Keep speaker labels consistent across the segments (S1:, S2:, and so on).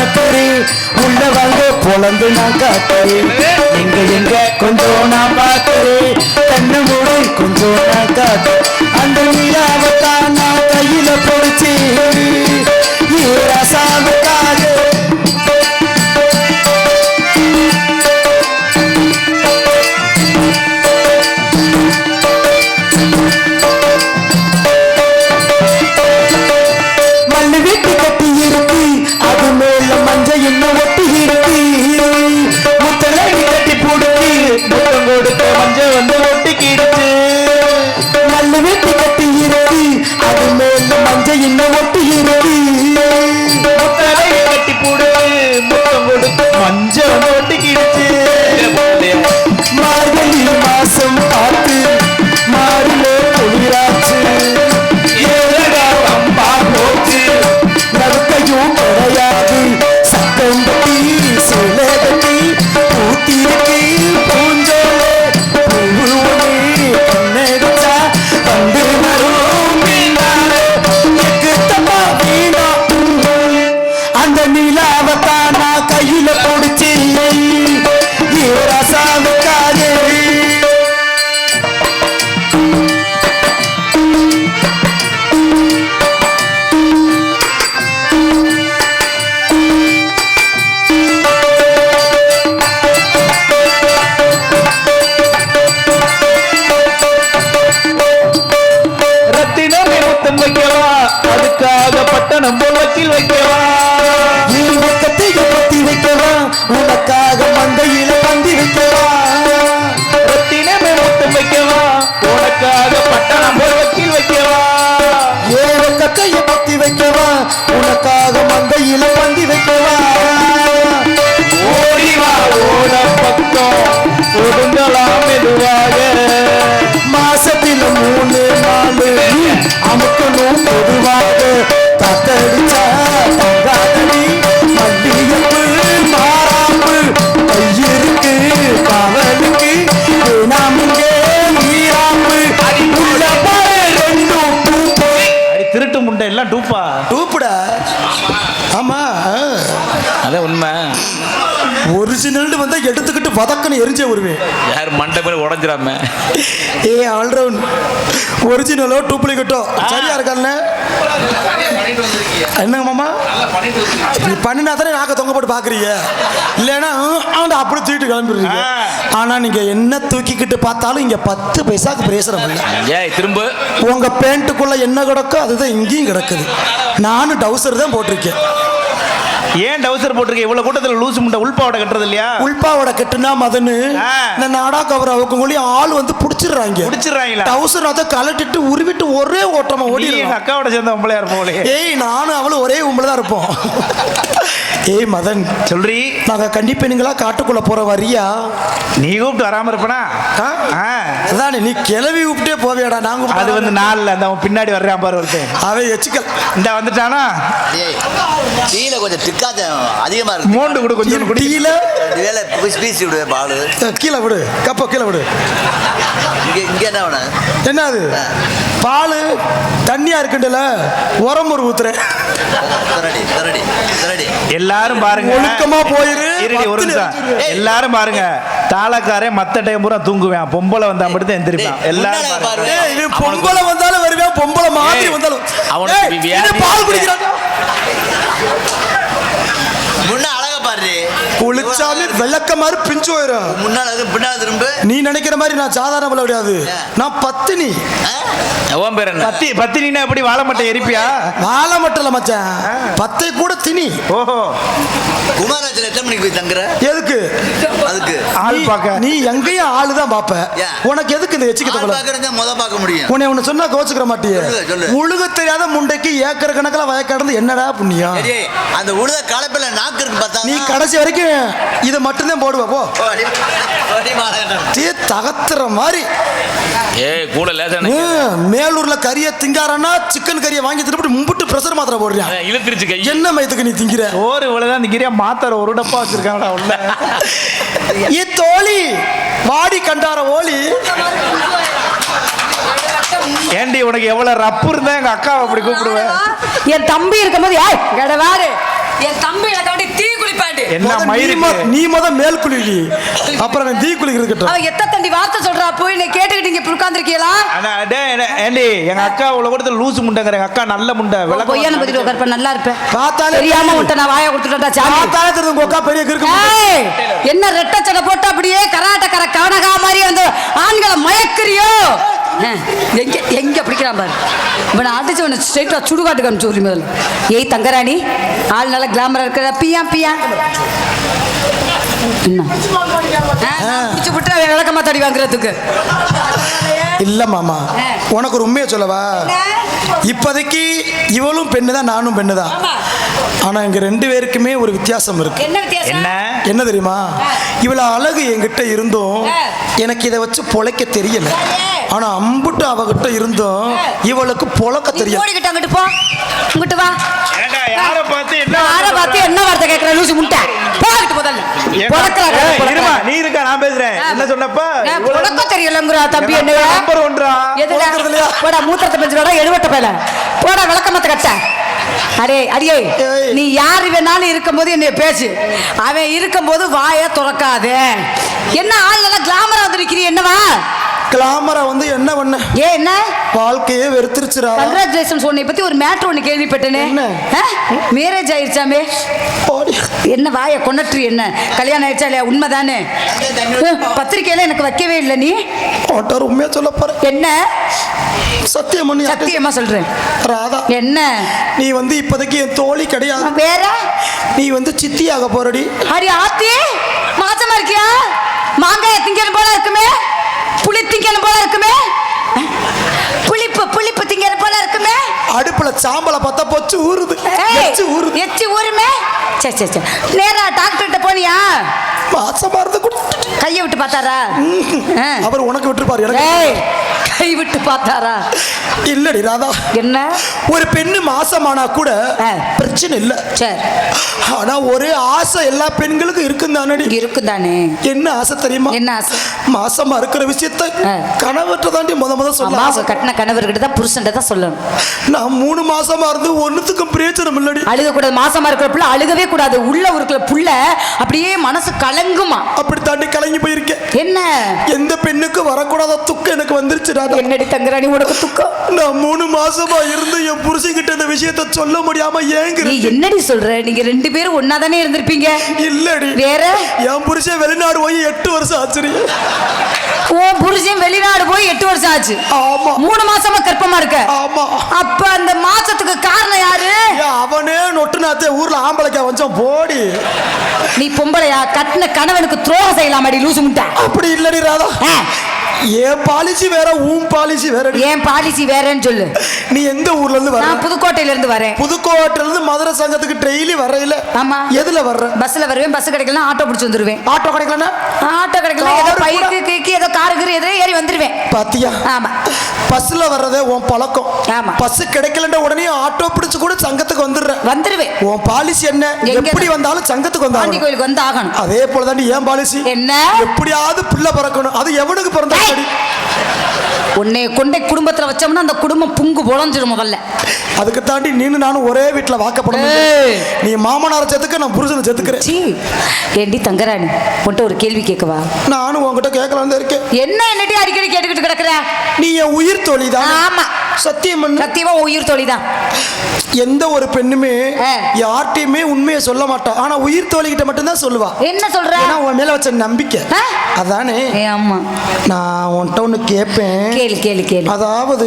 S1: பார்க்கிறேன், உள்ள வாங்க பொழந்து நான் காட்டுறேன். எங்க எங்க கொஞ்சம் நான் பார்க்கிறேன், கண்ணு மூடு கொஞ்சம் நான் காட்டு. அந்த நிலாவத்தான் நான் கையில பொறிச்சு ரசாவுக்காக மண்ணு வீட்டு கட்டி இருக்கு, அது மேல மஞ்சள் இன்னும் ஒட்டி இருக்கு. முத்தலை கட்டி போடுக்கு முத்தம் கொடுத்த மஞ்சள் வந்து ஒட்டிக்கிடுச்சு. மண்ணு வீட்டு கட்டி இருக்கு, அது மேல மஞ்சள் இன்னும் ஒட்டி இருக்கு. முத்தலை கட்டி போடு முத்தம் கொடுத்த மஞ்சள் வந்து ஒட்டிக்கிடுச்சு. மார்கழி மாசம் பார்த்து மாறிலே குளிராச்சு. நடுக்கையும் கிடையாது, சக்கம் கட்டி சிலை கட்டி பூத்திருக்கு பூஞ்சோலை. பூவுனே கண்ணடிச்சா கண்டு வரும் எக்குத்தமா வீணா. அந்த நிலாவத்தான் நான் கையில பிடிச்சி ரசாவுக்காக. ரத்தினமே முத்தம் வைக்கவா, அதுக்காக பட்டணம் போலத்தில் வைக்கவா. நீ பக்கத்தையும் பத்தி வைக்கவா, உனக்காக மந்தையில பந்தி வைக்கவா. ரத்தினமே முத்தம் வைக்கவா, உனக்காக பட்டணம் போலத்தில் வைக்கவா. ஏழு கத்தைய பத்தி வைக்கவா, உனக்காக மந்தையில பந்தி வைக்கவா. ஓடிவா ஓட பக்கம் ஒடுங்கலாம் மெதுவாக. மாசத்தில 3 நாள் அமுக்கணும் பொதுவாக. தத்தடிச்சா தங்காதடி மல்லியப்பு மாறாப்பு கையிருக்கு காவலுக்கு நாமுங்க நீராப்பு. உள்ள பாரு ரெண்டும் டூப்பு. திருட்டு முண்டை எல்லாம் டூப்பா டூப்புடா. ஆமா அதான் உண்மை. ஒரிஜினல் வந்தா எடுத்துக்கிட்டு வதக்கன்னு எரிஞ்சே வருவேன்.
S2: யார் மண்டை பேர் உடஞ்சிடாம.
S1: ஏ ஆல்ரவுண்ட் ஒரிஜினலோ டூப்ளிகேட்டோ சரியா இருக்காங்க. என்னங்க மாமா நீ பண்ணினா தானே நாக்க தொங்க போட்டு பாக்குறீங்க, இல்லைன்னா அப்படி தூக்கிட்டு கிளம்பிடுறீங்க. ஆனா நீங்க என்ன தூக்கிக்கிட்டு பார்த்தாலும் இங்க 10 பைசாக்கு பிரேசரம் இல்லை.
S2: ஏய் திரும்ப
S1: உங்க பேண்ட்டுக்குள்ள என்ன கிடக்கோ அதுதான் இங்கேயும் கிடக்குது. நானும் டவுசர் தான் போட்டிருக்கேன்.
S2: ஏன் டவுசர் போட்டிருக்க? இவ்வளவு கூட்டத்தில் லூசு முண்டை உள்பாவோட கட்டுறது இல்லையா?
S1: உள்பாவோட கட்டுனா மதனு இந்த நாடா கவர் அவங்க ஆள் வந்து புடிச்சிடுறாங்க. டவுசர் அதை கலட்டிட்டு உருவிட்டு ஒரே ஓட்டமா ஓடி.
S2: அக்காவோட சேர்ந்த உம்பளையா இருப்போம்.
S1: ஏய் நானும் அவளும் ஒரே உம்பளை தான் இருப்போம். ஏய் மதன்
S2: சொல்றி,
S1: நாங்க கண்டிப்பா நீங்களா காட்டுக்குள்ள போற வரியா?
S2: நீ கூப்பிட்டு வராம இருப்பனா?
S1: அதானே நீ கிளவி கூப்பிட்டே போவியாடா. நாங்க
S2: அது வந்து நாள்ல அந்த அவன் பின்னாடி வர்றான் பாரு ஒருத்தன்.
S1: அவன் எச்சிக்கல்
S2: இந்த வந்துட்டானா?
S3: டீல கொஞ்சம் திக்காத அதிகமா இருக்கு.
S2: மோண்டு கொடு கொஞ்சம் குடி.
S1: டீல
S3: வேலை பீசி விடு பாலு.
S1: கீழே விடு கப்ப கீழே விடு.
S3: இங்க என்ன வேணும்?
S1: என்ன அது பால் தண்ணியா இருக்குண்டல உரம் ஒரு ஊத்துறேன்.
S2: எல்லாரும் பாருங்க,
S1: ஒழுக்கமா போயிரு.
S2: எல்லாரும் பாருங்க, தாளக்காரே மத்த டைம் பூரா தூங்குவேன், பொம்பளை வந்தா மட்டும் தான் எந்திரிப்பான். எல்லாரும் பாருங்க,
S1: பொம்பளை வந்தாலும் வருவேன், பொம்பளை மாதிரி வந்தாலும் அவனுக்கு பால் குடிக்கிறாங்க.
S3: முன்ன அழகா பாரு,
S1: குளிச்சாலே வெள்ளக்க மாதிரி பிஞ்சு போயிடும்.
S3: முன்னால பின்னால திரும்ப.
S1: நீ நினைக்கிற மாதிரி நான் சாதாரண பிள்ளை கிடையாது, நான் பத்தினி.
S2: பத்தினா எப்படி வாழை மட்டை எரிப்பியா?
S1: வாழை மட்டல மச்சான், பத்தை கூட தினி.
S2: ஓஹோ,
S3: குமாராஜ்ல எத்தனை மணிக்கு போய் தங்குற?
S1: எதுக்கு?
S3: அதுக்கு
S1: ஆள் பார்க்க. நீ எங்கேயும் ஆளு தான் பாப்ப, உனக்கு எதுக்கு இந்த எச்சிக்கத்தை
S3: முத பார்க்க முடியும்.
S1: உன்னை ஒன்னு சொன்னா கோச்சுக்கிற மாட்டியே. முழுக தெரியாத முண்டைக்கு ஏக்கர் கணக்கில் வயக்காடுறது என்னடா புண்ணியம்?
S3: அந்த உழுத கலப்பில நாக்கு இருக்கு பார்த்தா
S1: நீ கடைசி வரைக்கும் இதை மட்டும்தான் போடுவ. போ தகத்துற மாதிரி. மேலூர்ல கறிய திங்காரன்னா சிக்கன் கறியை வாங்கி திருப்பி மும்பிட்டு பிரஷர் மாத்திரை போடுறான். என்ன மயத்துக்கு நீ திங்கிற?
S2: ஒரு இவ்வளவுதான் திங்கிறியா? மாத்திரை ஒரு டப்பா வச்சிருக்காங்கடா உள்ள.
S1: தோழி வாடி கண்டார ஓலி.
S2: ஏண்டி உனக்கு எவ்வளவு ரப்பு இருந்தா எங்க அக்காவை அப்படி கூப்பிடுவேன்?
S4: என் தம்பி இருக்கும்போது என் தம்பி
S2: என்ன
S4: முத
S2: மயிருக்கு
S4: நீ மேல் குளிக்கி, அப்புறம் நான் தீ குளிக்கிறது.
S5: அவ எத்த தண்டி வார்த்தை சொல்றா போய் நீ கேட்டுக்கிட்டு இங்க உட்கார்ந்திருக்கீங்களா?
S2: ஏண்டி எங்க அக்கா உள்ள கொடுத்து லூசு முண்டைங்கிற எங்க அக்கா நல்ல முண்டை
S5: பொய்யான பதில் உட்கார்ப்ப நல்லா இருப்பேன்.
S4: பார்த்தாலே
S5: தெரியாம விட்ட நான் வாயை கொடுத்துட்டா சாமி.
S4: பார்த்தாலே தெரியும் உங்க அக்கா பெரிய கிறுக்கு.
S5: ஏய், என்ன ரெட்டை சடை போட்டு அப்படியே கராட்டக்கார கவனகா மாதிரி வந்து ஆண்களை மயக்குறியோ? எங்க எங்க பிடிக்கிறான் பாரு. இவனை அடிச்சு இவனை ஸ்ட்ரைட்டா சுடுகாட்டுக்கு அனுப்பிச்சு விடுறீ முதல்ல. ஏய் தங்கராணி, ஆள் நல்லா கிளாமரா இருக்கிற பியா பியா என்ன பிடிச்சு விட்டு விளக்கமா தடி வாங்குறதுக்கு
S4: இல்ல மாமா, உனக்கு ஒரு உண்மையை சொல்லவா? இப்போதைக்கு இவளும் பெண்ணு தான், நானும் பெண்ணு தான். ஆனா இங்க ரெண்டு பேருக்குமே ஒரு வித்தியாசம் இருக்கு.
S5: என்ன வித்தியாசம்?
S2: என்ன
S4: என்ன தெரியுமா? இவ்வளவு அழகு என்கிட்ட இருந்தும் எனக்கு இதை வச்சு பொழைக்க தெரியல. ஆனா அம்புட்டு அவகிட்ட இருந்தும் இவளுக்கு பொழக்க தெரியல.
S5: ஓடிக்கிட்டு அங்கிட்டு போ, இங்கிட்டு வா.
S2: ஏண்டா யாரை பார்த்து
S5: யாரை பார்த்து என்ன வார்த்தை கேட்கிற லூசு முட்டை? போகிட்டு முதல்ல
S2: இருமா, நீ இருக்கா, நான் பேசுறேன். என்ன சொன்னப்ப
S5: உனக்கும் தெரியலங்கிற தம்பி என்ன
S2: நம்பர் ஒன்றா
S5: எதுல போடா மூத்திரத்தை பெஞ்சோட எடுவட்ட பேல போடா விளக்கமத்த கட்ட. அடே அடியே, நீ யாரு வேணாலும் இருக்கும் போது என்ன பேசு, அவன் இருக்கும் போது வாய துறக்காதே. என்ன ஆள் நல்லா கிளாமரா வந்துருக்கிறீ, என்னவா
S4: கிளாமரா வந்து என்ன பண்ண?
S5: ஏ என்ன
S4: வாழ்க்கையே வெறுத்துருச்சுரா.
S5: கங்க்ராச்சுலேஷன்ஸ். உன்னை பத்தி ஒரு மேட்ரு ஒன்று கேள்விப்பட்டேனே. மேரேஜ் ஆயிடுச்சாமே? என்ன வாய கொண்டட்ரி, என்ன கல்யாணம் ஆயிடுச்சா இல்லையா? உண்மைதானே? பத்திரிக்கையில எனக்கு வைக்கவே இல்லை. நீ
S4: உண்மையா சொல்ல போற?
S5: என்ன
S4: சத்தியம் பண்ணி
S5: சத்தியமா சொல்றேன்
S4: ராதா,
S5: என்ன
S4: நீ வந்து இப்போதைக்கு என் தோழி கிடையாது.
S5: வேற
S4: நீ வந்து சித்தியாக போறடி.
S5: அடி ஆத்தி, மாசமா இருக்கியா? மாங்காய திங்கணும் போல இருக்குமே, புளி திங்கணும் போல இருக்குமே, புளிப்பு திங்கணும் போல இருக்குமே.
S4: அடுப்புல சாம்பலை பார்த்தா பொச்சு ஊறுது,
S5: எச்சி ஊருமே. சரி சரி சரி, நேரா டாக்டர்கிட்ட போனியா?
S4: மாசமா இருந்து
S5: கையை விட்டு பார்த்தாரா?
S4: அவர் உனக்கு விட்டுருப்பாரு, எனக்கு
S5: கை விட்டு பார்த்தாரா?
S4: இல்லடி ராதா,
S5: என்ன
S4: ஒரு பெண்ணு மாசமானா கூட பிரச்சனை இல்ல.
S5: சரி,
S4: ஆனா ஒரு ஆசை எல்லா பெண்களுக்கும் இருக்குந்தானடி?
S5: இருக்குதானே.
S4: என்ன ஆசை தெரியுமா?
S5: என்ன ஆசை?
S4: மாசமா இருக்கிற விஷயத்தை கணவர்கிட்ட தாண்டி முத சொல்ல.
S5: கட்டின கணவர்கிட்ட தான், புருஷன் தான் சொல்லணும்.
S4: நான் 3 மாசமா இருந்து ஒண்ணுத்துக்கும் பிரயோஜனம் இல்லடி.
S5: அழுக கூடாது. மாசமா இருக்கிற புள்ள அழுகவே கூடாது. உள்ள இருக்கிற புள்ள அப்படியே மனசு கலங்குமா.
S4: அப்படி தாண்டி கலங்கி போயிருக்கேன்.
S5: என்ன
S4: எந்த பெண்ணுக்கு வரக்கூடாத துக்கம் எனக்கு வந்துருச்சு.
S5: என்னடி தங்கராணி உனக்கு துக்கம்?
S4: நான் 3 மாசமா இருந்து என் புருஷன் கிட்ட இந்த விஷயத்தை சொல்ல முடியாம ஏங்குறேன்.
S5: நீ என்னடி சொல்ற? நீங்க 2 பேரும் ஒன்னாதானே இருந்திருப்பீங்க.
S4: இல்லடி,
S5: வேற
S4: என் புருஷன் வெளிநாடு போய் 8 வருஷம் ஆச்சு.
S5: ஓ புருஷன் வெளிநாடு போய் 8 வருஷம் ஆச்சு.
S4: ஆமா.
S5: 3 மாசமா கர்ப்பமா இருக்க.
S4: ஆமா.
S5: அப்ப அந்த மாசத்துக்கு காரணம் யாரு?
S4: அவனே நொட்டுனாத்தே ஊர்ல ஆம்பளைக்கா வச்சோம் போடி.
S5: நீ பொம்பளையா? கட்டின கணவனுக்கு துரோகம் செய்யலாமாடி லூசு முட்டை?
S4: அப்படி இல்லடி ராதா, என் பாலிசி வேற, உன் பாலிசி வேற.
S5: ஏன் பாலிசி வேறன்னு சொல்லு.
S4: நீ எந்த ஊர்ல இருந்து வர?
S5: நான் புதுக்கோட்டையில இருந்து வரேன்.
S4: புதுக்கோட்டையில இருந்து மதுரை சங்கத்துக்கு டெய்லி வரையில?
S5: ஆமா.
S4: எதுல வர்ற?
S5: பஸ்ல வருவேன். பஸ் கிடைக்கலனா ஆட்டோ பிடிச்சு வந்துருவேன்.
S4: ஆட்டோ கிடைக்கலனா?
S5: ஆட்டோ கிடைக்கலனா ஏதோ பைக்கு கேக்கி ஏதோ காருக்கு ஏதோ ஏறி வந்துருவேன்.
S4: பாத்தியா?
S5: ஆமா.
S4: பஸ்ல வர்றதே உன் பழக்கம்.
S5: ஆமா.
S4: பஸ் கிடைக்கலன்ற உடனே ஆட்டோ பிடிச்சு கூட சங்கத்துக்கு
S5: வந்துருவேன்.
S4: உன் பாலிசி என்ன? எப்படி வந்தாலும் சங்கத்துக்கு வந்தாலும்
S5: ஆண்டி கோயிலுக்கு வந்து ஆகணும்.
S4: அதே போல தாண்டி ஏன் பாலிசி
S5: என்ன?
S4: எப்படியாவது புள்ள பிறக்கணும். அது எவனுக்கு பிறந்தாடி?
S5: உன்னை கொண்டே குடும்பத்துல வச்சோம்னா அந்த குடும்பம் புங்கு பொழஞ்சிடும் முதல்ல.
S4: அதுக்கு தாண்டி நீனு நானும் ஒரே வீட்டுல வாக்கப்படும். நீ மாமனார செத்துக்க, நான் புருஷனை செத்துக்கிறேன்.
S5: ஏண்டி தங்கராணி, உன்கிட்ட ஒரு கேள்வி கேட்கவா?
S4: நானும் உன்கிட்ட கேட்கலான்னு இருக்கேன்.
S5: என்ன என்னடி அடிக்கடி கேட்டுக்கிட்டு கிடக்குற?
S4: நீ என் உயிர் தோழிதான்.
S5: ஆமா,
S4: சத்தியம் பண்ணு.
S5: சத்தியமா உயிர் தோழிதான்.
S4: எந்த ஒரு பெண்ணுமே யார்ட்டையுமே உண்மையை சொல்ல மாட்டா, ஆனா உயிர் தோழிகிட்ட மட்டும்தான் சொல்லுவா.
S5: என்ன சொல்ற?
S4: உன் மேல வச்ச நம்பிக்கை அதானே.
S5: ஆமா.
S4: நான் உன்கிட்ட ஒண்ணு கேட்பேன்.
S5: கேளு.
S4: அதாவது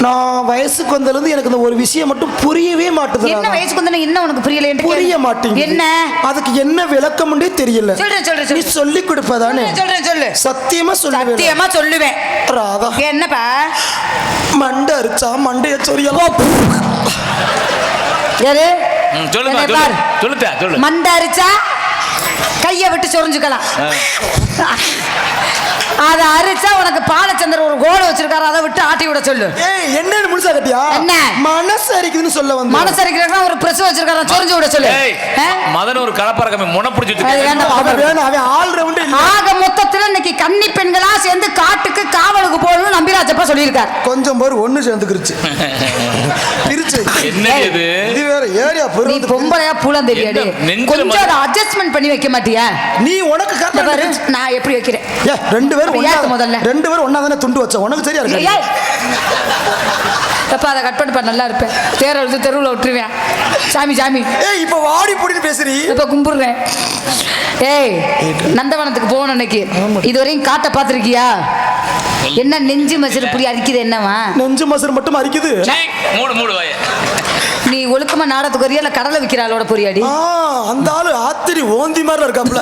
S4: நான் வயசுக்கு வந்ததுல இருந்து எனக்கு இந்த ஒரு விஷயம் மட்டும் புரியவே மாட்டுது.
S5: என்ன வயசுக்கு வந்தா என்ன உனக்கு புரியல?
S4: புரிய மாட்டேங்குது.
S5: என்ன?
S4: அதுக்கு என்ன விளக்கம்னே தெரியல.
S5: சொல்றேன்.
S4: நீ சொல்லி கொடுப்பதானே?
S5: சொல்லு.
S4: சத்தியமா
S5: சொல்லுவேன்.
S4: ராதா,
S5: என்னப்பா?
S4: மண்டை அரிச்சா மண்டைய சொரியலாம்.
S5: யாரு?
S2: சொல்லு.
S5: மண்டை அரிச்சா கையை விட்டு சொரிஞ்சுக்கலாம். அதை அரிச்சா உனக்கு பாலச்சந்திரன் ஒரு கோடு வச்சிருக்காரு, அதை விட்டு ஆட்டி விட சொல்லு.
S4: ஏய் என்னன்னு முழுசா கட்டியா?
S5: என்ன
S4: மனசு அரிக்குதுன்னு சொல்ல வந்து.
S5: மனசு அரிக்கிறதுக்கு ஒரு பிரஸ் வச்சிருக்காரு, சொரிஞ்சு விட சொல்லு.
S6: மதன் ஒரு கலப்பறக்கமே முனை பிடிச்சி
S4: அவன் ஆல் ரவுண்ட் இல்ல.
S5: ஆக மொத்தத்துல இன்னைக்கு கன்னி பெண்களா சேர்ந்து காட்டுக்கு காவலுக்கு போகணும்னு நம்பிராஜப்பா சொல்லியிருக்காரு.
S4: கொஞ்சம் பேர் ஒண்ணு சேர்ந்துக்கிருச்சு பிரிச்சு.
S6: என்ன இது?
S4: இது வேற ஏரியா
S5: நீ பொம்பளையா பூலம் தெரியாது, கொஞ்சம் அதை அட்ஜஸ்ட்மெண்ட் பண்ணி வைக்க மாட்டியா?
S4: நீ உனக்கு
S5: இந்த பாரு, நான் எப்படி வைக்கிறேன்.
S4: ரெண்டு பேரும்
S5: அப்ப ஏத்து முதல்ல.
S4: ரெண்டு பேரும் ஒண்ணா தானே துண்டு வச்ச, உனக்கு சரியா இருக்கு.
S5: ஏய், அப்ப அதை கட் பண்ணிப்பா, நல்லா இருப்பேன். தேர எழுத்து தெருவில் விட்டுருவேன். சாமி சாமி
S4: ஏய் இப்ப வாடி போடின்னு பேசுறீ.
S5: இப்ப கும்பிடுறேன். ஏய் நந்தவனத்துக்கு போகணும் இன்னைக்கு. இதுவரையும் காட்ட பார்த்திருக்கியா? என்ன நெஞ்சு மசரு இப்படி அரிக்குது என்னவா?
S4: நெஞ்சு மசரு மட்டும் அரிக்குது.
S6: மூடு மூடு வாய.
S5: நீ ஒழுக்கமா நாடத்துக்கு வரியா இல்ல கடலை விற்கிறாளோட பொரியாடி?
S4: அந்த ஆளு ஆத்திரி ஓந்தி மாதிரி இருக்காப்ல.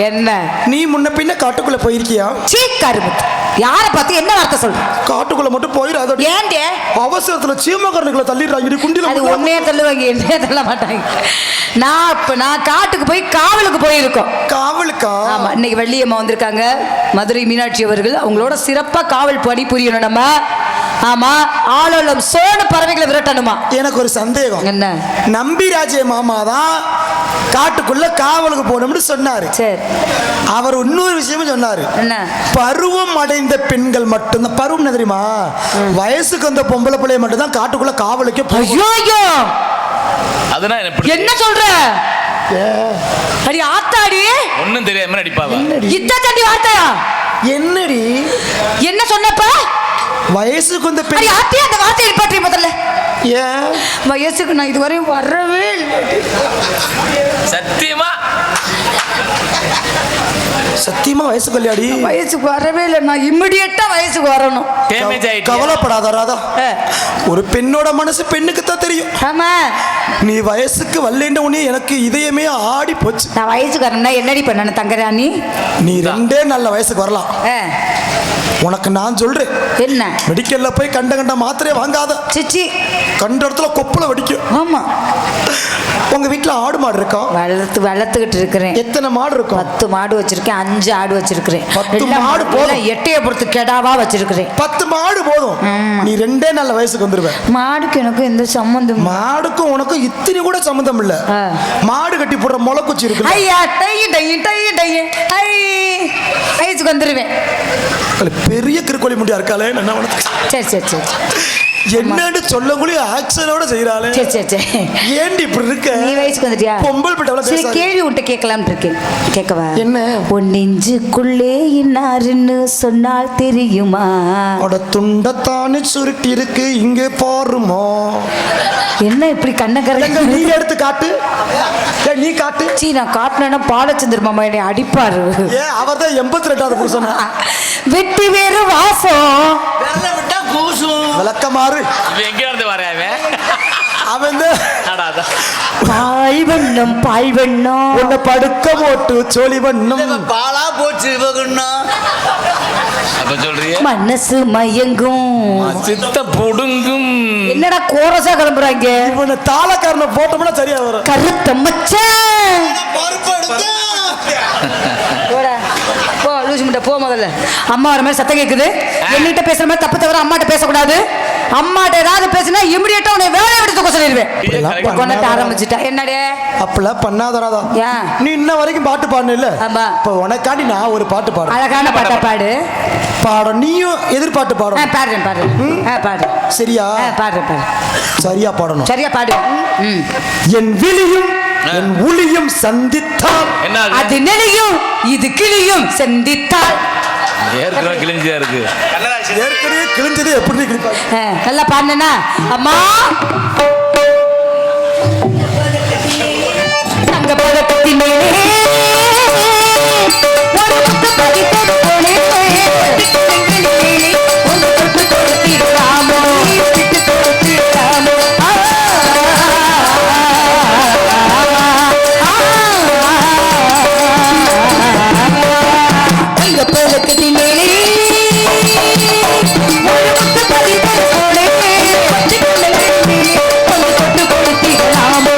S5: என்ன
S4: நீ முன்ன பின்ன காட்டுக்குள்ள போயிருக்கியா?
S5: சீக்காருமுத்து யாரை பார்த்து என்ன வார்த்தை சொல்ற?
S4: காட்டுக்குள்ள மட்டும் போயிடாத.
S5: ஏன்டே
S4: அவசரத்துல சீமகரனுக்குள்ள தள்ளிடுறாங்க குண்டில.
S5: அது ஒன்னே தள்ளுவாங்க, என்னே தள்ள மாட்டாங்க. நான் காட்டுக்கு போய் காவலுக்கு போயிருக்கோம்.
S4: காவலுக்கா?
S5: ஆமா, இன்னைக்கு வள்ளியம்மா வந்திருக்காங்க, மதுரை மீனாட்சி அவர்கள். அவங்களோட சிறப்பா காவல் பணி புரியணும் நம்ம. ஆமா, ஆளோளம் சோன பறவைகளை விரட்டணுமா? எனக்கு ஒரு சந்தேகம். என்ன? நம்பிராஜே மாமா தான் காட்டுக்குள்ள காவலுக்கு போகணும்னு சொன்னாரு. சரி, அவர் இன்னொரு விஷயமும் சொன்னாரு. என்ன? பருவம் அடைந்த பெண்கள் மட்டும்தான். பருவம் தெரியுமா? வயசுக்கு வந்த பொம்பளை பிள்ளைய மட்டும் தான் காட்டுக்குள்ள காவலுக்கு. ஐயோ,
S6: அதனா
S5: என்ன சொல்ற? அடி ஆத்தாடி,
S6: ஒண்ணும் தெரியாம நடிப்பாவா?
S5: இத்த தண்டி வார்த்தையா? என்னடி என்ன சொன்னப்ப? வயசுக்கு வந்த பெண். ஆத்தி அந்த வார்த்தையை பற்றி முதல்ல. ஏன் வயசுக்கு நான் இதுவரையும் வரவே இல்லை.
S6: சத்தியமா
S4: சத்தியமா வயசுக்கு இல்லையாடி?
S5: வயசுக்கு வரவே இல்லை. நான் இம்மிடியட்டா வயசுக்கு வரணும்.
S4: கவலைப்படாத ராதா, ஒரு பெண்ணோட மனசு பெண்ணுக்கு தான் தெரியும். ஆமா, நீ வயசுக்கு வரலன்ற உடனே எனக்கு இதயமே ஆடி போச்சு.
S5: நான் வயசுக்கு வரணும்னா என்னடி பண்ணணும் தங்கராணி?
S4: நீ ரெண்டே நல்ல வயசுக்கு வரலாம். உனக்கு நான் சொல்றேன். என்ன? மெடிக்கல்ல போய் கண்ட மாத்திரையை வாங்காத. சிச்சி, கண்ட இடத்துல கொப்புல வெடிக்கும். ஆமா. உங்க வீட்டுல ஆடு மாடு இருக்கா? வளர்த்துக்கிட்டு இருக்கிறேன். எத்தனை மாடு இருக்கும்? 10 மாடு வச்சிருக்கேன், 5 ஆடு வச்சிருக்கிறேன். 10 மாடு போதும். 8 பொறுத்து கெடாவா வச்சிருக்கிறேன். 10 மாடு போதும். நீ ரெண்டே நல்ல வயசுக்கு வந்துருவேன். மாடுக்கு எனக்கு எந்த சம்பந்தம்? மாடுக்கும் உனக்கும் இத்தனை கூட சம்பந்தம் இல்ல. மாடு கட்டி போடுற முளைக்குச்சி இருக்கு. ஐயா டை டை டை டை ஐ வயசுக்கு வந்துருவேன். பெரிய கிறுக்கோழி முடியா இருக்காளே. சரி சரி சரி, என்னன்னு சொல்லக்கூடிய ஆக்ஷனோட செய்யறாளே. சரி சரி சரி, ஏண்டி இப்படி இருக்க? நீ வயசுக்கு வந்துட்டியா? பொம்பல் பிட்டவள பேச கேள்வி விட்டு கேட்கலாம்னு இருக்கேன். கேட்கவா? என்ன? உன் நெஞ்சுக்குள்ளே இன்னாருன்னு சொன்னால் தெரியுமா? அட துண்டத்தானே சுருட்டி இருக்கு, இங்கே பாருமா. என்ன இப்படி கண்ணக்கரை? நீ எடுத்து காட்டு. நீ காட்டு. சீ, நான் காட்டினா பாலச்சந்திர மாமா என்னை அடிப்பாரு. ஏன்? அவர் தான் 82வது புருஷன். வெட்டி வேறு வாசம் விட்டா கூசும். விளக்கமாறு.
S6: எங்க இருந்து வராவே?
S4: அவன்
S5: பாய் வண்ணம் பாய் வண்ணம்
S4: உன்னை படுக்க போட்டு சோழி வண்ணம்
S3: பாலா போச்சு
S6: அப்ப சொல்றிய
S5: மனசு மயங்கும்
S6: சித்த புடுங்கும்.
S5: என்னடா கோரஸா கிளம்புறாங்க?
S4: இவனை தாளக்காரனை போட்டோம்னா சரியா வரும்.
S5: கருத்த மச்சான் போ லூசு முட்டை போ முதல்ல. அம்மா வர மாதிரி சத்தம் கேட்குது. என்கிட்ட பேசுற மாதிரி தப்பு தவிர அம்மாட்ட பேசக்கூடாது. அம்மாட்ட ஏதாவது பேசினா இமிடியேட்டா உன்னை வேலையை விட்டு சொல்லிடுவேன். கொண்டாட்ட ஆரம்பிச்சுட்டா. என்னடே அப்பெல்லாம் பண்ணாதராதா? ஏன்? நீ இன்ன வரைக்கும் பாட்டு பாடணும் இல்ல? ஆமா. இப்போ உனக்காண்டி நான் ஒரு பாட்டு பாடு. அழகான பாட்டா பாடு. பாடும். நீயும் எதிர்பாட்டு பாடும். பாடுறேன் பாடுறேன் பாடு. சரியா? பாடுறேன் பாடு. சரியா பாடணும். சரியா பாடு. என் விழியும் என் உளியும் சந்தித்தால் அது நெளியும் இது கிளியும் சந்தித்தால்.
S6: ஏற்கனவே கிழிஞ்சியா இருக்கு.
S4: ஏற்கனவே கிழிஞ்சது எப்படி கிழிப்பாங்க?
S5: நல்லா பாடுனா அம்மா அங்க பதத்தி மேலே ஒரு முத்து பதித்து போனே ஒன்று தொட்டு கொடுத்திருக்காமோ விட்டு கொடுத்திருக்காமோ. அங்க பதத்தி மேலே ஒரு முத்து பதித்து போனே ஒன்று தொட்டு கொடுத்திருக்காமோ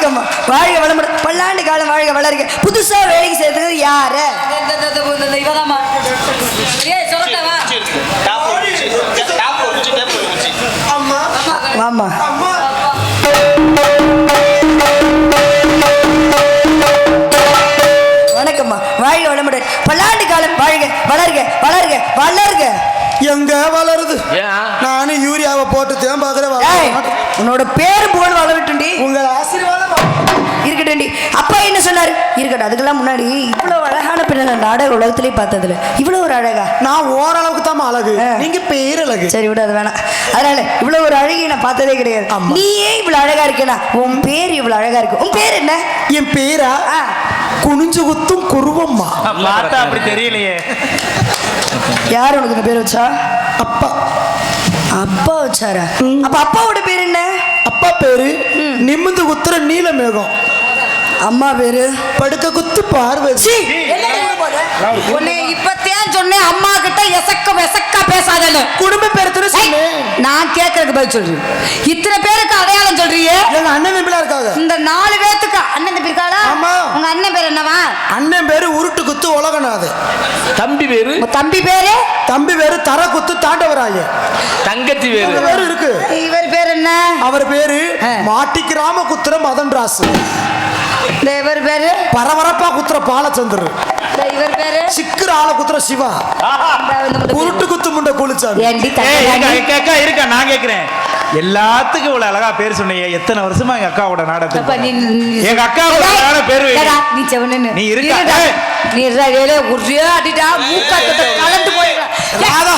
S5: வணக்கம்மா. வாழ்க வளமுடன். பல்லாண்டு காலம் வாழ்க வளருங்க. புதுசா வேலைக்கு சேர்த்துக்கிறது யாரு? இவதாம்மா. ஏய் சொல்லட்டவா? வாமா. வணக்கம்மா. வாழ்க வளமுடன். பல்லாண்டு காலம் வாழ்க வளருக வளருக வளருக.
S4: எங்க வளருது?
S6: ஏன்?
S4: நானும் யூரியாவை போட்டு தேன்
S5: ஏய்,
S4: பார்க்குறேன்.
S5: உன்னோட பேரு புகழ் வளரட்டும்டி.
S4: உங்கள் ஆசீர்வாதம்
S5: இருக்கட்டும்டி. அப்பா என்ன சொன்னாரு? இருக்கட்டும். அதுக்கெல்லாம் முன்னாடி இவ்வளவு அழகான பெண்ணை நான் நாடக உலகத்திலே பார்த்ததுல இவ்வளவு ஒரு அழகா.
S4: நான் ஓரளவுக்கு தான் அழகு, நீங்க பேரழகு.
S5: சரி விட, அது வேணாம். அதனால இவ்வளவு ஒரு அழகிய நான் பார்த்ததே கிடையாது.
S4: ஆமா.
S5: நீ ஏன் இவ்வளவு அழகா இருக்கேனா? உன் பேர் இவ்வளவு அழகா இருக்கு. உன் பேர் என்ன?
S4: என் பேரா குனிஞ்சு குத்தும் குருவம்மா.
S2: பார்த்தா அப்படி தெரியலையே.
S5: யார் உனக்கு இந்த பேர் வச்சா?
S4: அப்பா.
S5: அப்பா வச்சாரா? அப்ப அப்பாவோட பேர் என்ன?
S4: அப்பா பேரு நிமிந்து குத்துற நீலமேகம்.
S5: அம்மா பேரு
S4: படுக்க குத்து பார்வதி.
S5: உன்னை இப்பத்தான் சொன்னேன் அம்மா கிட்ட எசக்க வெசக்கா பேசாதன்னு.
S4: குடும்ப பேர் சொன்னேன்.
S5: நான் கேட்கறதுக்கு பதில் சொல்றேன். இத்தனை பேருக்கு அடையாளம் சொல்றியே.
S4: எங்க அண்ணன் தம்பிலாம் இருக்காங்க.
S5: இந்த 4 பேத்துக்கு அண்ணன் தம்பி இருக்காளா?
S4: ஆமா.
S5: உங்க அண்ணன் பேர் என்னவா?
S4: அண்ணன் பேரு உருட்டு குத்து உலகநாது.
S6: தம்பி பேரு?
S5: உங்க தம்பி பேரு?
S4: தம்பி பேரு தர குத்து தாண்டவராய.
S6: தங்கச்சி
S4: உங்க
S6: பேரு?
S4: பேரு இருக்கு.
S5: இவர் பேர் என்ன?
S4: அவர் பேரு மாட்டிக்கிராம குத்துற மதன் ராசு.
S5: இந்த இவர் பேரு?
S4: பரபரப்பா குத்துற பாலச்சந்திரன்.
S5: இந்த இவர் பேரு?
S4: சிக்கிற ஆள குத்துற சிவா. உருட்டு குத்து முண்ட குளிச்சாரு.
S5: ஏண்டி
S2: ஏய்,
S5: தங்க
S2: அக்கா இருக்கா, நான் கேக்குறேன். எல்லாத்துக்கும் இவ்வளவு அழகா பேர் சொன்னீங்க. எத்தனை வருஷமா எங்க அக்காவோட நாடகத்துக்கு எங்க அக்காவோட நாடகம் பேர் வை.
S5: நீ செவனு
S2: நீ இருக்கா?
S5: நீ ஒரே அடிடா மூக்காட்ட கலந்து போயிடுற.
S4: ராதா.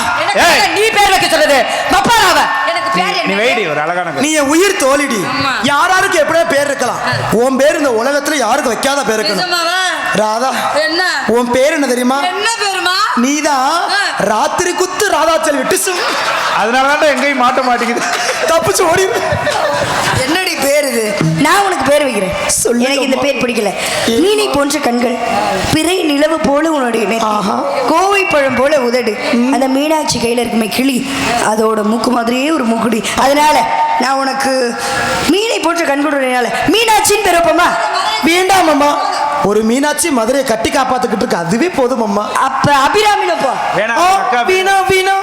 S5: நீ பேர் வைக்க சொல்றது பப்பாராவ. எனக்கு பேர்
S2: நீ
S5: என்ன?
S2: வெயிடி, ஒரு அழகான
S4: நீ என் உயிர் தோழிடி.
S5: ஆமா.
S4: யாராருக்கு எப்படியா பேர் இருக்கலாம். உன் பேர் இந்த உலகத்துல யாருக்கு வைக்காத பேர் இருக்கணும்.
S5: நிஜமாவா?
S4: ராதா.
S5: என்ன?
S4: உன் பேர் என்ன தெரியுமா?
S5: என்ன பேருமா?
S4: நீதான் ராத்திரி குத்து ராதாச்சல் விட்டு
S2: அதனாலதான் எங்கேயும் மாட்ட மாட்டேங்குது.
S4: தப்பிச்சு ஓடி.
S5: என்னடி பேர் இது? நான் உனக்கு பேர் வைக்கிறேன்.
S4: சொல்லுங்க
S5: எனக்கு இந்த
S4: அம்மா.
S5: பேர் பிடிக்கல. மீனை போன்ற கண்கள், பிறை நிலவு போல உன்னுடைய நெத்தி, கோவை பழம் போல உதடு, அந்த மீனாட்சி கையில இருக்குமே கிளி, அதோட மூக்கு மாதிரியே ஒரு மூக்குடி. அதனால நான் உனக்கு மீனை போன்ற கண்களுடைய மீனாட்சின்னு பேர் வைப்போமா?
S4: வேண்டாம் அம்மா. ஒரு மீனாட்சி மதுரையை கட்டி காப்பாத்துக்கிட்டு இருக்கு, அதுவே போதும் அம்மா.
S5: அப்ப அபிராமின்னு வைப்போம்.
S2: வேணாம்,
S4: ஆ,
S2: அக்கா
S4: வீணா வீணா.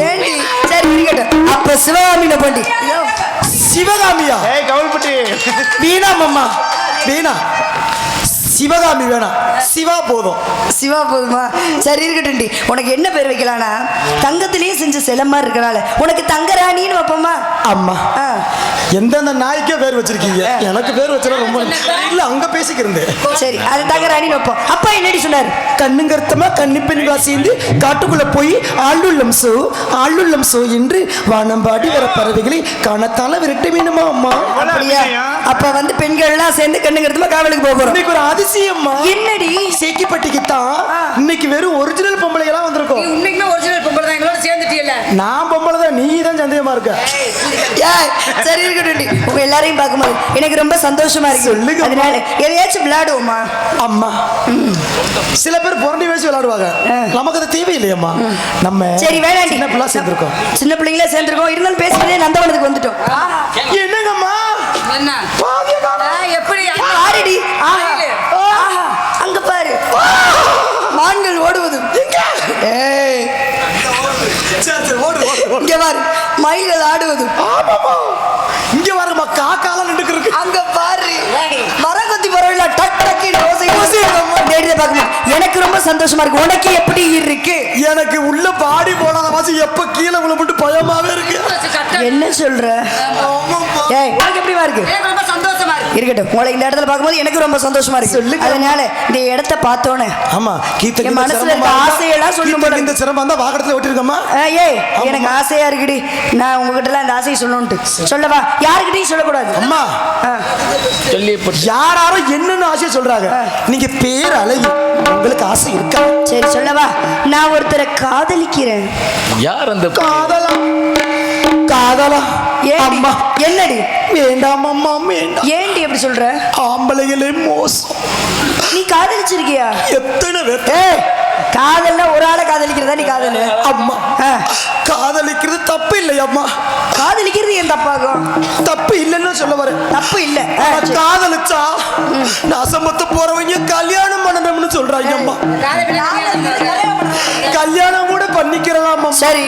S5: ஏண்டி? சரி இருக்கட்டும். அப்ப சிவகாமின்னு போண்டி.
S4: சிவகாமியா?
S2: ஏய் கவுல்பட்டி.
S4: வீணா அம்மா. வீணா. சிவகாமி வேணாம், சிவா போதும்.
S5: சிவா போதுமா? சரி இருக்கட்டும்டி. உனக்கு என்ன பேர் வைக்கலாம்னா, தங்கத்திலேயே செஞ்ச சிலமா இருக்கனால உனக்கு தங்கராணின்னு வைப்போமா?
S4: அம்மா,
S5: ஆ.
S4: எந்தெந்த நாய்க்கே பேர் வச்சிருக்கீங்க, எனக்கு பேர் வச்சா ரொம்ப இல்ல. அங்க பேசிக்கிறேன்.
S5: சரி, அது தங்கராணின்னு வைப்போம். அப்பா என்னடி சொன்னாரு?
S4: கண்ணுங்கருத்தமா கன்னி பெண்களா சேர்ந்து காட்டுக்குள்ள போய் ஆளுள்ளம் சோ என்று வானம்பாடி வர பறவைகளை காணத்தால விரட்ட வேணுமா அம்மா?
S5: அப்படியா? அப்ப வந்து பெண்கள் எல்லாம் சேர்ந்து கண்ணுங்கருத்தமா காவலுக்கு போக போறோம்.
S4: இன்னைக்கு ஒரு அதிசயம்மா.
S5: என்னடி?
S4: சேக்கிப்பட்டிக்கு தான் இன்னைக்கு வெறும் ஒரிஜினல் பொம்பளைகளா வந்திருக்கோம்.
S5: உண்மைக்குமே ஒரிஜினல் பொம்பளை தான் எங்களோட சேர்ந்துட்டீல்ல?
S4: நான் பொம்பளை தான், நீ தான் சந்தேகமா இருக்க.
S5: ஏய், சரி இருக்கட்டும்டி. உங்க எல்லாரையும் பார்க்கும்போது எனக்கு ரொம்ப சந்தோஷமா இருக்கு.
S4: சொல்லுங்க.
S5: அதனால எதையாச்சும் விளையாடுவோமா?
S4: அம்மா, சில பேர் புரண்டி வச்சு விளையாடுவாங்க, நமக்கு அது தேவையில்லையம்மா. நம்ம
S5: சரி வேணாண்டி.
S4: சின்ன பிள்ளை சேர்ந்திருக்கோம்.
S5: சின்ன பிள்ளைங்களே சேர்ந்திருக்கோம். இருந்தாலும் பேசிக்கிட்டே நந்தவனத்துக்கு வந்துட்டோம்.
S4: என்னங்கம்மா
S5: என்ன
S4: பாதிய காணோம்.
S5: எப்படி ஆடிடி? அங்க பாரு, மான்கள் ஓடுவது. ஏய்,
S4: சரி, ஓடு.
S5: இங்க பாரு, மயில்கள் ஆடுவது.
S4: ஆமாமா, இங்க பாருங்கம்மா, காக்காலாம் நின்றுக்கு இருக்கு.
S5: அங்க பாரு, மரங்கொத்தி பறவைல டக் டக்கின்னு ஓசை நேரத்தை பார்க்கணும். எனக்கு ரொம்ப சந்தோஷமா இருக்கு. உனக்கு எப்படி இருக்கு?
S4: எனக்கு உள்ள பாடி போடாத வாசி எப்ப கீழே விழுந்துட்டு பயமாவே இருக்கு.
S5: என்ன சொல்ற? ஏய், உனக்கு எப்படிவா இருக்கு? எனக்கு ரொம்ப சந்தோஷமா இருக்கு. இருக்கட்டும், உங்களை இந்த இடத்துல பார்க்கும்போது எனக்கு ரொம்ப சந்தோஷமா இருக்கு.
S4: சொல்லுங்க.
S5: அதனால இந்த இடத்த பார்த்தோன்னே
S4: ஆமா,
S5: என் மனசுல இருக்க ஆசையெல்லாம் சொல்லும் போது
S4: இந்த சிரமம் வந்தா வாகனத்துல ஓட்டிருக்கம்மா.
S5: ஏய், எனக்கு ஆசையா இருக்குடி. நான் உங்ககிட்ட எல்லாம் அந்த ஆசையை சொல்லணும்ட்டு சொல்லவா? யாருக்கிட்டையும் சொல்லக்கூடாது
S4: அம்மா.
S6: சொல்லி
S4: யாரும் என்னன்னு ஆசையை சொல்றாங்க. நீங்க பேர் அழகி, உங்களுக்கு ஆசை இருக்கா?
S5: சரி சொல்லவா? நான் ஒருத்தரை காதலிக்கிறேன்.
S6: யார் அந்த
S4: காதலா? காதலா?
S5: ஏண்டி?
S4: அம்மா,
S5: என்னடி?
S4: வேண்டாம் அம்மா, வேண்டாம்.
S5: ஏண்டி எப்படி சொல்ற?
S4: ஆம்பளைகளே மோசம்.
S5: நீ காதலிச்சிருக்கியா?
S4: எத்தனை பேர்?
S5: ஏய், காதல்னா ஒரு ஆளை காதலிக்கிறதா நீ காதல்?
S4: அம்மா, காதலிக்கிறது தப்பு இல்லை அம்மா.
S5: காதலிக்கிறது ஏன் தப்பாகும்?
S4: தப்பு இல்லைன்னு சொல்ல வரேன்.
S5: தப்பு இல்ல.
S4: காதலுக்கு காதலிச்சா நாசமத்து போறவங்க கல்யாணம் பண்ணணும்னு சொல்றாங்க அம்மா. கல்யாணம் கூட பண்ணிக்கிறலாமா?
S5: சரி.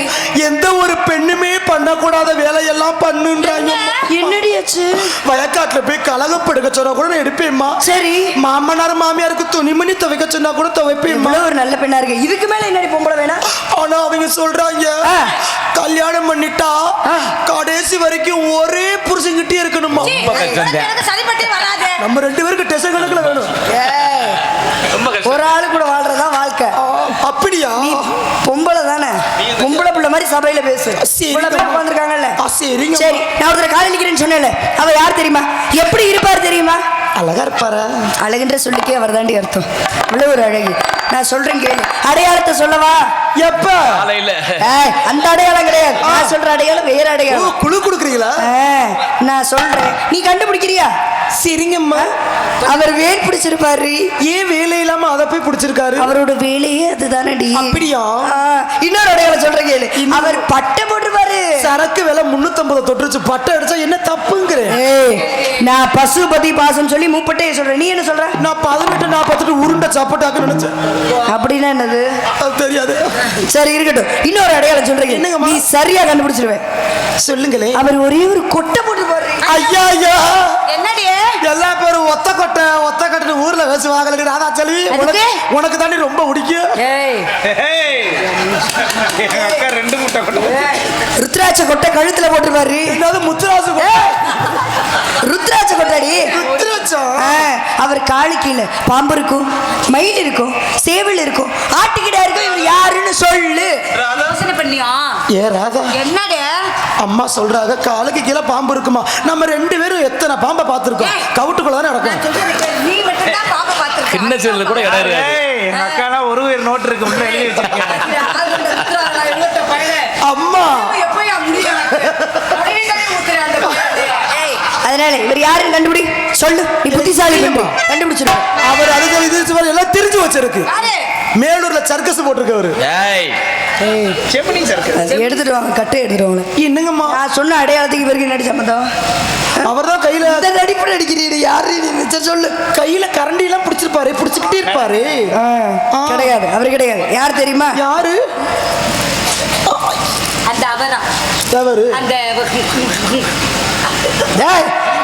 S4: எந்த ஒரு பெண்ணுமே பண்ணக்கூடாத வேலையெல்லாம் பண்ணுன்றாங்க.
S5: என்னடியாச்சு?
S4: வயக்காட்டுல போய் கலகப்படுக்க சொன்னா கூட நான் எடுப்பேம்மா.
S5: சரி.
S4: மாமனார் மாமியாருக்கு துணிமணி துவைக்க சொன்னா கூட துவைப்பேம்மா.
S5: ஒரு நல்ல பெண்ணா இருக்கு. இதுக்கு மேல என்னடி பொம்பளை வேணாம்?
S4: ஆனா அவங்க சொல்றாங்க கல்யாணம் பண்ணிட்டா கடைசி வரைக்கும் ஒரே புருஷன்கிட்டே இருக்கணுமா. நம்ம 2 பேருக்கு டெசன் கணக்குல வேணும்.
S5: ஒரு ஆளு கூட வாழ்றதா வாழ்க்கை.
S4: அப்படியா?
S5: நீ பொம்பளை தானே, பொம்பளை பிள்ளை மாதிரி சபையில பேசு. உட்காந்துருக்காங்கல்ல.
S4: சரிங்க.
S5: சரி, நான் ஒருத்தர கால நிக்கிறேன்னு சொன்னேன்ல, அவ யார் தெரியுமா? எப்படி இருப்பார் தெரியுமா?
S4: அழகா இருப்பாரா?
S5: அழகுன்ற சொல்லிக்கே அவர் தாண்டி அர்த்தம். இவ்வளவு ஒரு அழகு. நான் சொல்றேன் கேளு. அடையாளத்தை சொல்லவா?
S4: எப்ப?
S5: அந்த அடையாளம் கிடையாது. நான் சொல்ற அடையாளம் வேற அடையாளம்.
S4: குழு கொடுக்குறீங்களா?
S5: நான் சொல்றேன், நீ கண்டுபிடிக்கிறியா?
S4: சரிங்கம்மா.
S5: அவர் வேல் பிடிச்சிருப்பாரு.
S4: ஏன் வேலை இல்லாம அதை போய் பிடிச்சிருக்காரு?
S5: அவரோட வேலையே அதுதானடி.
S4: அப்படியா?
S5: இன்னொரு அடையாளம் சொல்றேன் கேளு. அவர் பட்டை போட்டுருப்பாரு.
S4: சரக்கு விலை 350 தொட்டுருச்சு. பட்டை அடிச்சா என்ன தப்புங்கிறேன்?
S5: நான் பசுபதி பாசம் சொல்லி மூப்பட்டையை சொல்றேன். நீ என்ன சொல்ற?
S4: நான் 18-48 உருண்டை சாப்பாட்டாக்க நினைச்சேன்.
S5: அப்படின்னா என்னது?
S4: அது தெரியாது.
S5: சரி இருக்கட்டும். இன்னொரு அடையாளம் சொல்றேன்.
S4: என்னங்க?
S5: நீ சரியா கண்டுபிடிச்சிருவேன்.
S4: சொல்லுங்களே.
S5: அவர் ஒரே ஒரு கொட்டை போட்டுருப்பாரு.
S4: ஐயா ஐயா,
S5: என்னடி
S4: எல்லா பேரும் ஒத்த கொட்டை ஊர்ல பேசுவாங்க. ராதா செல்வி, உனக்கு தாண்டி ரொம்ப பிடிக்கும்.
S2: அக்கா 2 முட்டை கொட்டை.
S5: ருத்ராட்ச கொட்டை கழுத்துல போட்டுருப்பாரு.
S4: என்னது முத்துராசு?
S5: ருத்ராட்ச கொட்டாடி. அவர் காலு கீழே பாம்பு இருக்கும், மயில் இருக்கும், சேவல் இருக்கும், ஆட்டுக்கிடா இருக்கும். இவர் யாருன்னு சொல்லு. யோசனை பண்ணியா?
S4: ஏ ராதா,
S5: என்னடே
S4: அம்மா சொல்றாங்க காலுக்கு கீழே பாம்பு இருக்குமா? நம்ம 2 பேரும் எத்தனை பாம்பை பார்த்துருக்கோம். கவுட்டுக்குள்ள தானே நடக்கும்.
S5: நீ மட்டும் தான் பாம்பை பார்த்துருக்க.
S6: சின்ன செல்ல கூட இடம் இருக்காது.
S2: எங்க அக்காலாம் ஒரு நோட் இருக்கு, முன்ன எழுதி வச்சிருக்கேன்.
S4: அம்மா
S5: அதனால இவர் யாருன்னு கண்டுபிடி. சொல்லு, நீ புத்திசாலி. கண்டுபிடிச்சிருக்க.
S4: அவர் அதுக்கு இது எல்லாம் தெரிஞ்சு வச்சிருக்கு. மேலூர்ல சர்க்கஸ் போட்டிருக்கவரு.
S5: எடுத்துட்டு வாங்க, கட்டை எடுத்துட்டு வாங்க.
S4: என்னங்கம்மா?
S5: நான் சொன்ன அடையாளத்துக்கு இவருக்கு என்னடி சம்மந்தம்?
S4: அவர் தான் கையில
S5: நடிப்பு நடிக்கிறீங்க. யாரு சொல்லு.
S4: கையில கரண்டி எல்லாம் பிடிச்சிருப்பாரு, பிடிச்சிக்கிட்டே இருப்பாரு.
S5: கிடையாது, அவர் கிடையாது. யார் தெரியுமா?
S4: யாரு?
S5: அந்த அவரா
S4: தவறு.
S5: அந்த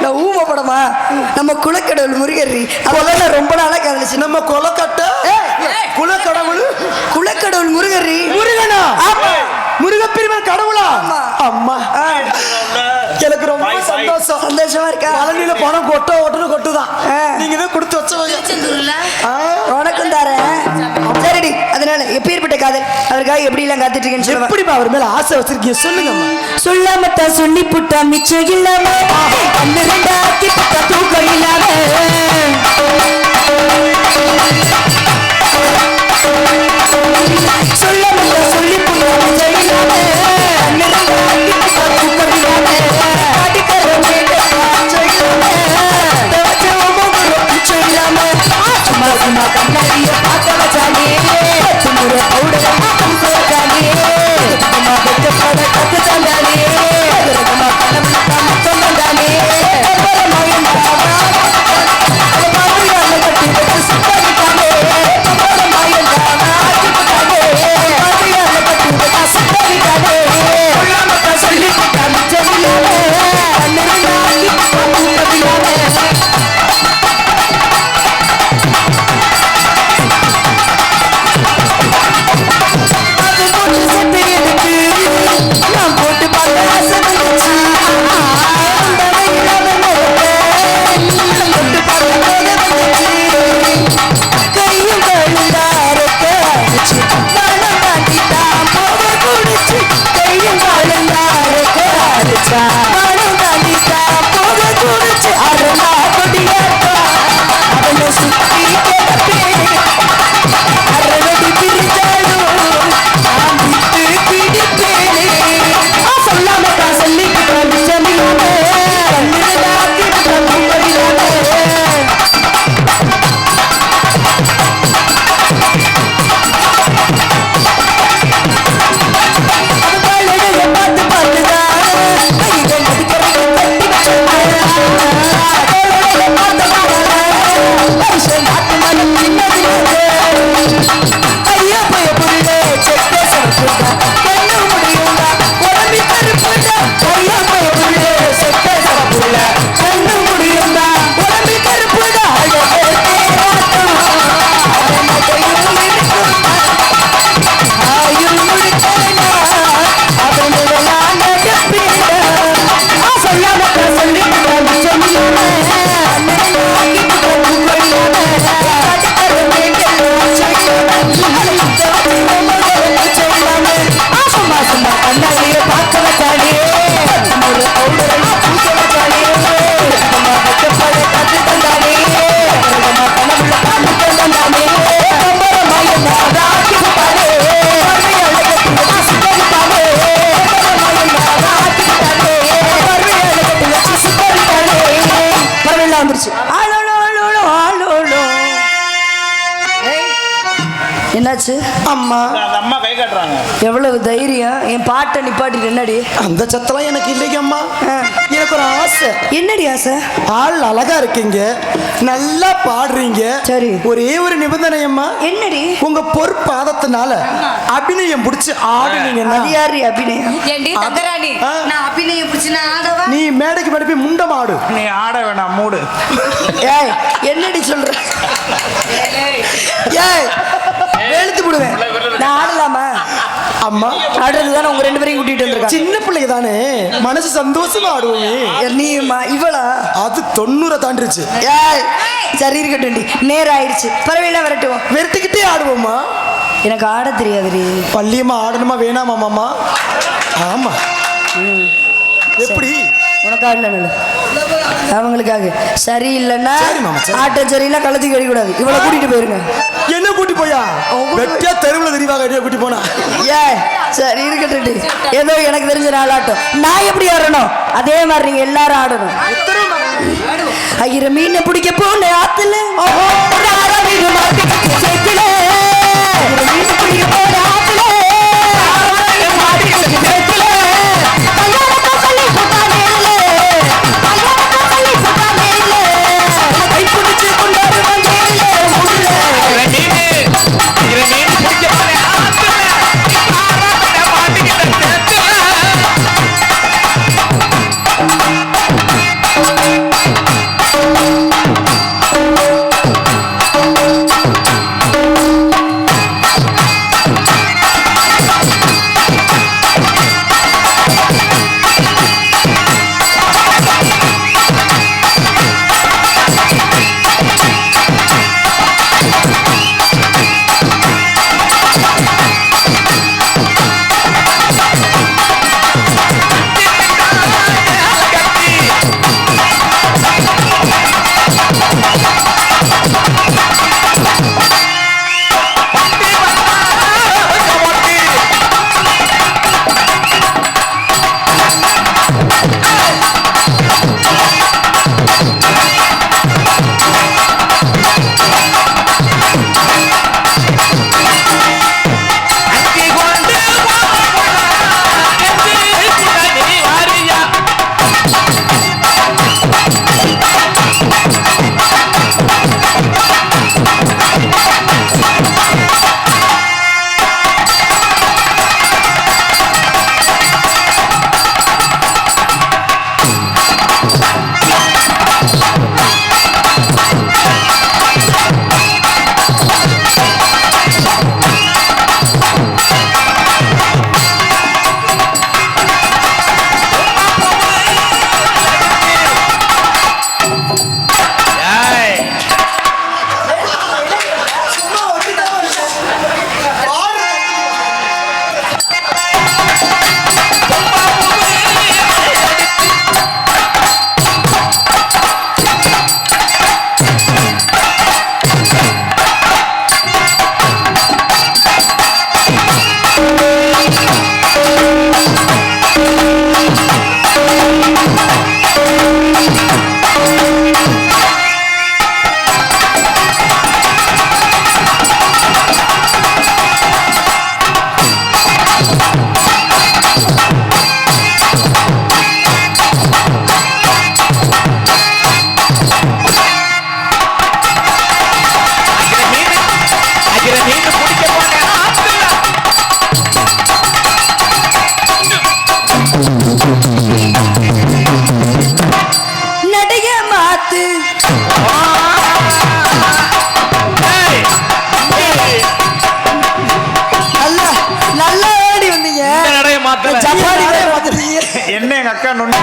S5: நான் ஊம படமா நம்ம குலக்கடவுள் முருகரி. அவெல்லாம் ரொம்ப நாளா காதலிச்சு.
S4: நம்ம குலக்கட்டை குலக்கடவுள்
S5: குலக்கடவுள் முருகரி.
S4: முருகனா? முருகப்பெருமான் கடவுளா? அம்மா எனக்கு ரொம்ப
S5: சந்தோஷமா இருக்கா?
S4: பழனியில பணம் கொட்டுதான். நீங்க தான் கொடுத்து வச்சவங்க.
S5: உனக்கும் தரேன். சரிடி. அதனால எப்பேற்பட்ட காதல் அவருக்காக எப்படி எல்லாம் காத்துட்டு இருக்கேன்னு
S4: எப்படிமா அவர் மேல ஆசை வச்சிருக்கீங்க? சொல்லுங்கம்மா.
S5: சொல்லாமத்தான் சொல்லி புட்டா மிச்சம் இல்லாம தூக்கம் இல்லாம சொல்லாமத்தான் சொல்லி புட்டா மிச்சம் இல்லாம தூக்கம் இல்லாம சும்மா சும்மா கண்ணாடிய பார்க்க வச்சாலே துமுறை பவுடரை பூச வச்சாலே சுத்தமா வெச்சப்பட கத்து தந்தாலே கலமா கலமா முத்தம் தந்தாலே லைனா வந்துருச்சு. ஆலோலோ ஆலோலோ ஆலோலோ. ஏய், என்னாச்சு
S4: அம்மா
S2: அந்த அம்மா கை காட்டுறாங்க.
S5: எவ்வளவு தைரியம் என் பாட்டை நிப்பாட்டிட்டு என்னடி
S4: அந்த சத்தெல்லாம் எனக்கு இல்லைங்க அம்மா. எனக்கு ஒரு ஆசை.
S5: என்னடி ஆசை
S4: ஆள் அழகா இருக்கீங்க, நல்லா பாடுறீங்க.
S5: சரி.
S4: ஒரே ஒரு நிபந்தனை அம்மா.
S5: என்னடி
S4: உங்க பொற்பாதத்தினால அபிநயம் பிடிச்சி ஆடுனீங்கன்னா
S5: அது யாரு அபிநயம் ஏண்டி தங்கராணி
S4: ஆ.
S5: நான் அபிநயம் பிடிச்சி நான் ஆடவா
S4: நீ மேடைக்கு மேடை போய் முண்டம் ஆடு.
S2: நீ ஆட வேணாம், மூடு.
S5: ஏய் என்னடி சொல்ற ஏய் வெளுத்து விடுவேன் நான் ஆடலாமா
S4: அம்மா
S5: ஆடுறது தானே உங்க ரெண்டு பேரையும் கூட்டிட்டு வந்திருக்காங்க
S4: சின்ன பிள்ளைங்க தானே, மனசு சந்தோஷமா ஆடுவோமே.
S5: நீமா இவளா
S4: அது 90 தாண்டிருச்சு.
S5: ஏய் சரி இருக்கட்டும் நேரம் ஆயிடுச்சு பரவாயில்ல வரட்டும்
S4: வெறுத்துக்கிட்டே ஆடுவோமா.
S5: எனக்கு ஆட தெரியாதுடி
S4: பள்ளியம்மா ஆடணுமா வேணாமா மாமா? ஆமா. எப்படி
S5: உனக்கு ஆடல அவங்களுக்காக சரி இல்லைன்னா
S4: சரி மாமா, சரி.
S5: ஆட்ட சரியில்லை கழுத்துக்கு கழிக்கூடாது இவளை கூட்டிட்டு போயிருங்க
S4: என்ன கூட்டி போயா? வெட்டியா தெருவில் தெரியவாக அடியா கூட்டி போனா.
S5: ஏ சரி இருக்கட்டும் ஏதோ எனக்கு தெரிஞ்ச நாள் ஆட்டம் நான் எப்படி ஆடணும் அதே மாதிரி நீங்க எல்லாரும் ஆடணும் ஐயர மீனை பிடிக்க போன ஆத்துல மீன் பிடிக்க போன ஆத்துல
S2: என்ன எங்க அக்கா நொண்டி